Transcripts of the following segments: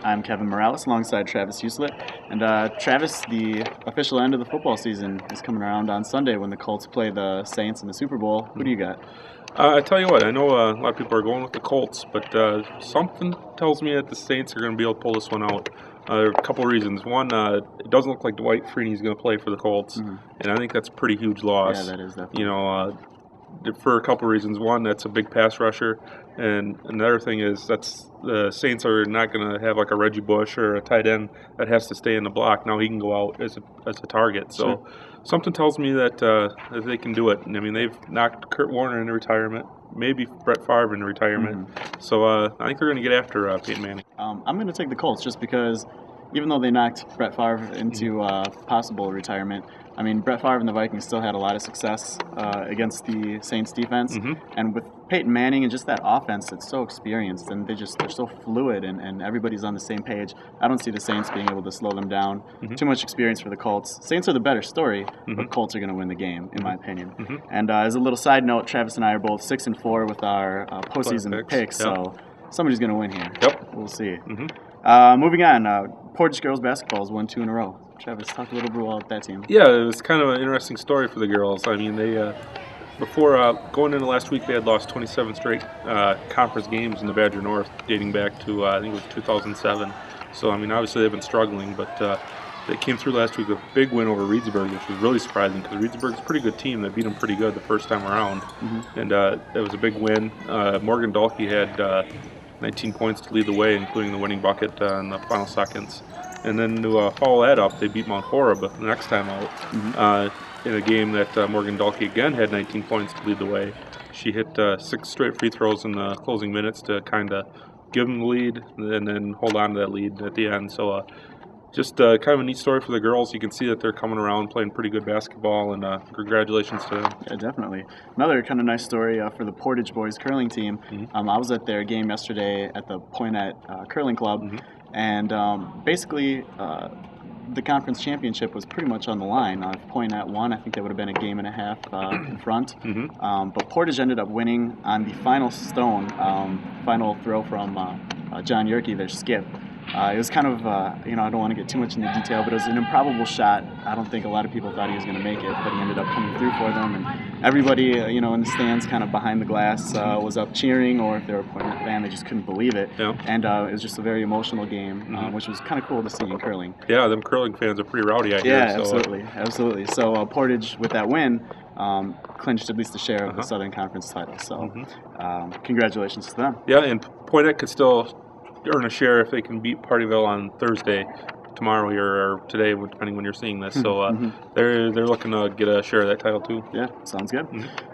I'm Kevin Morales alongside Travis Huslett. And Travis, the official end of the football season is coming around on Sunday when the Colts play the Saints in the Super Bowl. Who do you got? I tell you what, I know a lot of people are going with the Colts, but something tells me that the Saints are going to be able to pull this one out. There are a couple of reasons. One, it doesn't look like Dwight Freeney is going to play for the Colts, and I think that's a pretty huge loss. Yeah, that is definitely. For a couple of reasons. One, that's a big pass rusher, and another thing is the Saints are not going to have like a Reggie Bush or a tight end that has to stay in the block. Now he can go out as a target. So something tells me that they can do it. And, I mean, they've knocked Kurt Warner into retirement, maybe Brett Favre into retirement. So I think they're going to get after Peyton Manning. I'm going to take the Colts just because even though they knocked Brett Favre into possible retirement, I mean, Brett Favre and the Vikings still had a lot of success against the Saints defense. And with Peyton Manning and just that offense that's so experienced, and they're so fluid, and everybody's on the same page, I don't see the Saints being able to slow them down. Too much experience for the Colts. Saints are the better story, but Colts are going to win the game, in my opinion. And as a little side note, Travis and I are both 6-4 with our postseason picks, so somebody's going to win here. We'll see. Moving on, Portage girls basketball has won 2 in a row. Travis, talk a little bit about that team. Yeah, it was kind of an interesting story for the girls. I mean, they before going into last week, they had lost 27 straight conference games in the Badger North, dating back to I think it was 2007. So I mean, obviously they've been struggling, but they came through last week with a big win over Reedsburg, which was really surprising because Reedsburg's a pretty good team. They beat them pretty good the first time around, and it was a big win. Morgan Dahlke had 19 points to lead the way, including the winning bucket in the final seconds. And then to follow that up, they beat Mount Horeb the next time out in a game that Morgan Dahlke again had 19 points to lead the way. She hit 6 straight free throws in the closing minutes to kind of give them the lead and then hold on to that lead at the end. So just kind of a neat story for the girls. You can see that they're coming around, playing pretty good basketball, and congratulations to them. Yeah, definitely. Another kind of nice story for the Portage boys curling team. I was at their game yesterday at the Poinette Curling Club, and basically the conference championship was pretty much on the line. If Poinette won, I think that would have been a game and a half in front. But Portage ended up winning on the final stone, final throw from John Yerke, their skip. It was kind of, I don't want to get too much into detail, but it was an improbable shot. I don't think a lot of people thought he was going to make it, but he ended up coming through for them. And everybody, in the stands kind of behind the glass was up cheering, or if they were a Poinette fan, they just couldn't believe it. And it was just a very emotional game, which was kind of cool to see in curling. Yeah, them curling fans are pretty rowdy, I hear. Yeah, absolutely. So Portage, with that win, clinched at least a share of the Southern Conference title. So congratulations to them. Yeah, and Poinette could still earn a share if they can beat Partyville on Thursday, tomorrow or today, depending when you're seeing this. So they're looking to get a share of that title too. Yeah, sounds good.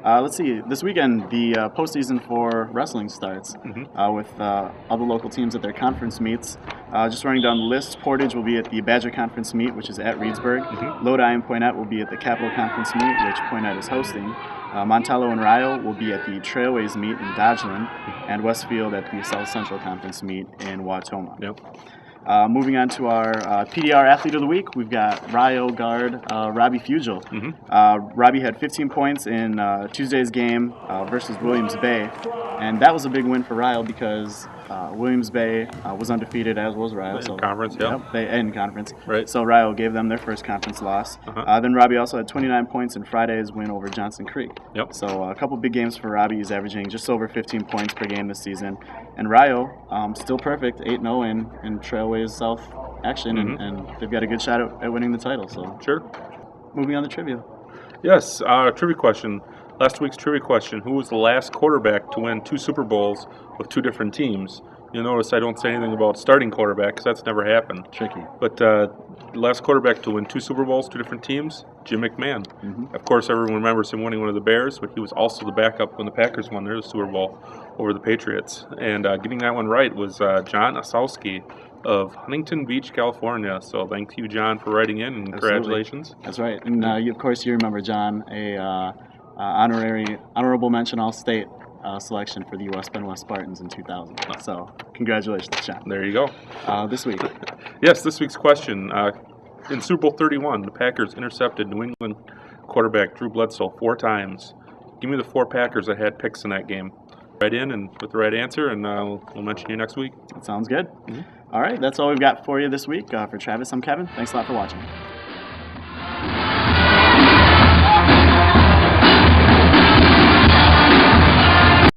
Let's see. This weekend, the postseason for wrestling starts with all the local teams at their conference meets. Just running down the list, Portage will be at the Badger Conference meet, which is at Reedsburg. Lodi and Poinette will be at the Capital Conference meet, which Poinette is hosting. Montello and Rio will be at the Trailways meet in Dodgeland, and Westfield at the South Central Conference meet in Wautoma. Moving on to our PDR Athlete of the Week, we've got Rio guard Robbie Fugel. Robbie had 15 points in Tuesday's game versus Williams Bay, and that was a big win for Rio because Williams Bay was undefeated, as was Rio. In conference, in conference. Right. So Rio gave them their first conference loss. Then Robbie also had 29 points in Friday's win over Johnson Creek. So a couple big games for Robbie. He's averaging just over 15 points per game this season. And Rio, still perfect, 8-0 in Trailways South action, and they've got a good shot at winning the title. So moving on to trivia. Yes, trivia question. Last week's trivia question: who was the last quarterback to win 2 Super Bowls with 2 different teams? You'll notice I don't say anything about starting quarterback because that's never happened. Tricky. But the last quarterback to win 2 Super Bowls, 2 different teams, Jim McMahon. Of course, everyone remembers him winning one of the Bears, but he was also the backup when the Packers won their Super Bowl over the Patriots. And getting that one right was John Osowski of Huntington Beach, California. So thank you, John, for writing in, and congratulations. That's right. And of course, you remember John, honorable mention All-State selection for the U.S. Ben West Spartans in 2000. So congratulations, John. There you go. This week. Yes, this week's question. In Super Bowl 31, the Packers intercepted New England quarterback Drew Bledsoe 4 times. Give me the 4 Packers that had picks in that game. right in and with the right answer, and we'll mention you next week. That sounds good. All right, that's all we've got for you this week. For Travis, I'm Kevin. Thanks a lot for watching.